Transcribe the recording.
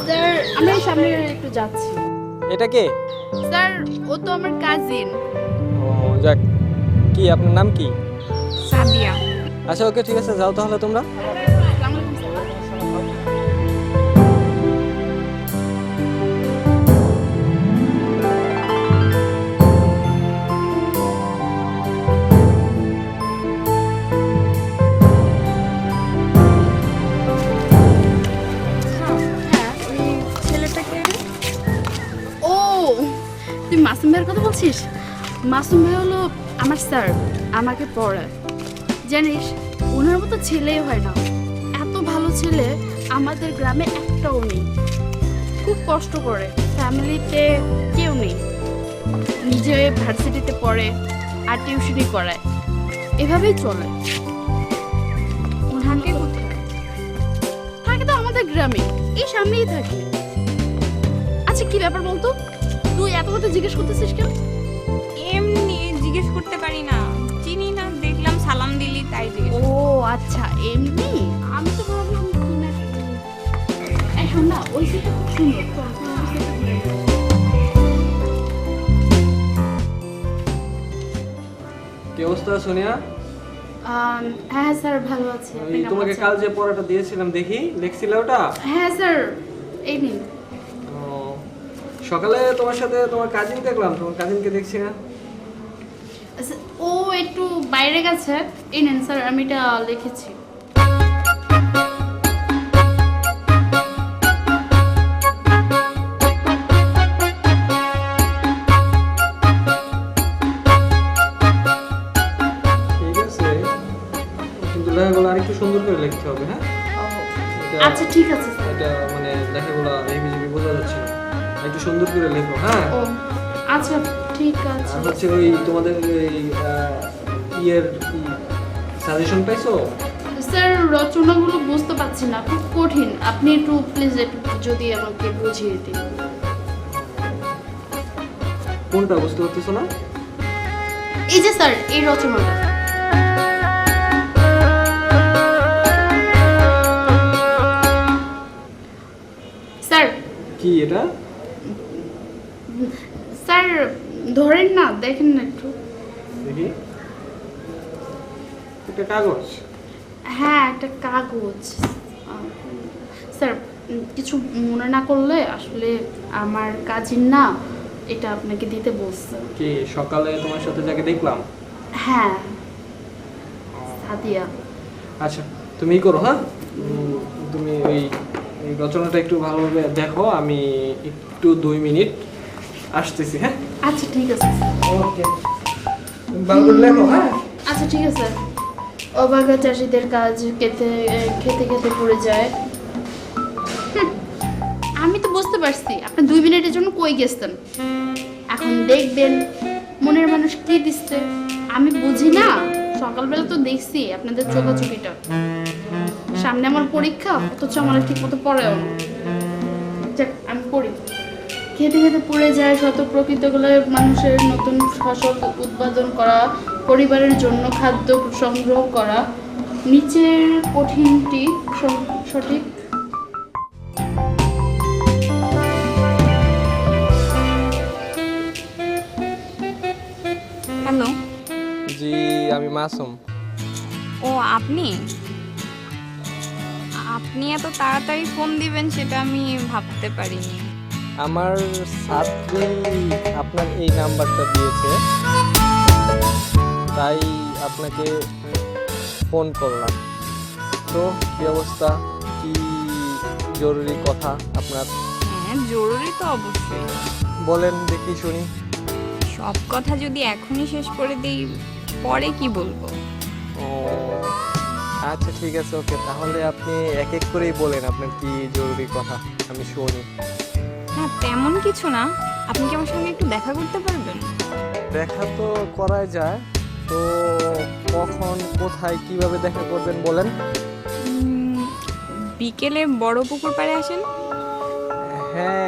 Sir আমরা এই সামনে একটু যাচ্ছি। এটা কে? স্যার ও তো আমার কাজিন। ও যাক, কি আপনার নাম কি? সাদিয়া। আচ্ছা ওকে, ঠিক আছে, যাও তাহলে তোমরা। আসসালামু আলাইকুম স্যার। হ্যাঁ, এই ছেলেটাকে ও তুই মাসুম ভাইয়ের কথা বলছিস? মাসুম ভাই হলো আমার স্যার, আমাকে পড়ায়। জানিস ওনার মতো ছেলেই হয় না, এত ভালো ছেলে আমাদের গ্রামে একটাও নেই। খুব কষ্ট করে, ফ্যামিলিতে কেউ নেই, নিজে ভার্সিটিতে পড়ে আর টিউশনি করায়, এভাবেই চলে। ওনাকে কোথায় থাকে? তো আমাদের গ্রামে, এই সামনেই থাকে। আচ্ছা কি ব্যাপার বলতো, তুই এত কথা জিজ্ঞেস করতেছিস কেন? এমনি জিজ্ঞেস করতে পারি না, চিনি না, দেখলাম সালাম দিলি তাই জিজ্ঞেস। ও আচ্ছা এমনি, আমি তো ভাবলাম কি না। এই শোন না, ওই সিটটা খুব সুন্দর, চল চল ওই সিটটা ঘুরে যাই। কি অবস্থা সোনিয়া? হ্যাঁ স্যার ভালো আছি, আপনি কেমন তোমাকে আছেন? কাল যে পড়াটা দিয়েছিলাম দেখি, লিখছিলে ওটা? হ্যাঁ স্যার এই নিন। ও, সকালে তোমার সাথে তোমার কাজিন দেখলাম, তোমার কাজিনকে দেখছি না। আচ্ছা, ও একটু বাইরে গেছে। এই নেন স্যার, আমি এটা লিখেছি। ঠিক আছে, কিন্তু লেখাগুলো আরেকটু সুন্দর করে লিখতে হবে, হ্যাঁ? এটা- আচ্ছা ঠিক আছে স্যার। এটা মানে লেখাগুলো হেবিজিবি বোঝা যাচ্ছে না, একটু সুন্দর করে লেখো, হ্যাঁ? ও আচ্ছা ঠিক আছে। আর হচ্ছে ওই তোমাদের এই ইয়ের সাজেশন পাইছো? স্যার রচনাগুলো বুঝতে পারছি না, খুব কঠিন, আপনি একটু প্লিজ একটু যদি আমাকে বুঝিয়ে দিন। কোনটা বুঝতে পারতেছো না? এই যে স্যার এই রচনাটা। স্যার কি এটা? স্যার ধরেন না, দেখেন না একটু। দেখি, একটা কাগজ। হ্যাঁ একটা কাগজ। স্যার কিছু মনে না করলে, আসলে আমার কাজিন না, এটা আপনাকে দিতে বলছে। কি সকালে তোমার সাথে যাকে দেখলাম? হ্যাঁ সাদিয়া। আচ্ছা তুমি করো, হ্যাঁ? তুমি ওই এই রচনাটা একটু ভালোভাবে দেখো, আমি একটু 2 মিনিট আসতেছি, হ্যাঁ? আচ্ছা ঠিক আছে স্যার। ওকে, তুমি ভালো করে লেখো, হ্যাঁ? আচ্ছা ঠিক আছে। অবাগা চাষিদের কাজ খেতে খেতে খেতে পড়ে যায়। হুম, আমি তো বুঝতে পারছি আপনি 2 মিনিটের জন্য কই গেছেন। এখন দেখবেন মনের মানুষ কি দিচ্ছে। আমি বুঝি না, সকালবেলা তো দেখছি আপনাদের চোখাচোখিটা। সামনে আমার পরীক্ষা, অথচ আমার ঠিক মতো পড়েও না। যাক আমি পড়ি। খেতে খেতে পড়ে যায় শত প্রকৃতগুলো মানুষের নতুন ফসল উৎপাদন করা, পরিবারের জন্য খাদ্য সংগ্রহ করা। নিচের কঠিনটি সঠিক। হ্যালো। জি আমি মাসুম। ও আপনি আপনি এত তাড়াতাড়ি ফোন দিবেন সেটা আমি ভাবতে পারিনি। আমার ছাত্রী আপনার এই নাম্বারটা দিয়েছে, তাই আপনাকে ফোন করলাম। তো কি অবস্থা, কি জরুরি কথা আপনার? হ্যাঁ জরুরি তো অবশ্যই। বলেন দেখি শুনি। সব কথা যদি এখনই শেষ করে দিই পরে কি বলবো? ও আচ্ছা ঠিক আছে, ওকে, তাহলে আপনি এক এক করেই বলেন আপনার কি জরুরি কথা, আমি শুনি। হ্যাঁ তেমন কিছু না, আপনি কি আমার সঙ্গে একটু দেখা করতে পারবেন? দেখা তো করাই যায়, তো কখন কোথায় কিভাবে দেখা করবেন বলেন। বিকেলে বড় পুকুর পাড়ে আসেন। হ্যাঁ